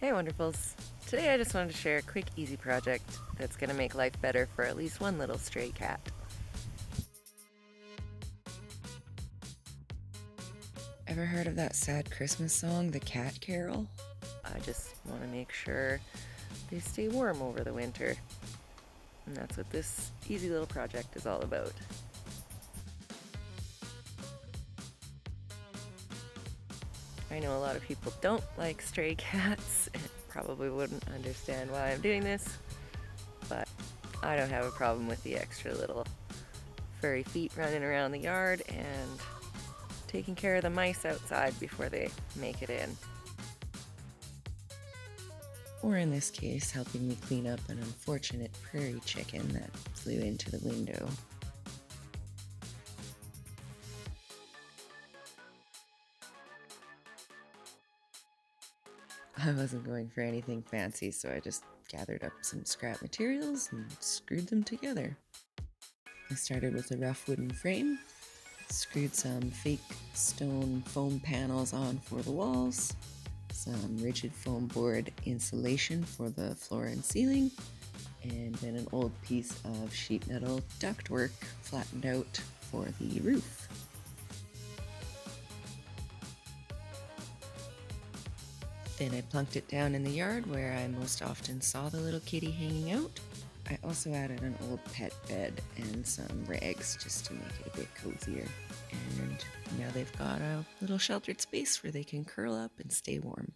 Hey Wonderfuls! Today I just wanted to share a quick, easy project that's going to make life better for at least one little stray cat. Ever heard of that sad Christmas song, The Cat Carol? I just want to make sure they stay warm over the winter. And that's what this easy little project is all about. I know a lot of people don't like stray cats and probably wouldn't understand why I'm doing this, but I don't have a problem with the extra little furry feet running around the yard and taking care of the mice outside before they make it in. Or in this case, helping me clean up an unfortunate prairie chicken that flew into the window. I wasn't going for anything fancy, so I just gathered up some scrap materials and screwed them together. I started with a rough wooden frame, screwed some fake stone foam panels on for the walls, some rigid foam board insulation for the floor and ceiling, and then an old piece of sheet metal ductwork flattened out for the roof. Then I plunked it down in the yard where I most often saw the little kitty hanging out. I also added an old pet bed and some rags just to make it a bit cozier. And now they've got a little sheltered space where they can curl up and stay warm.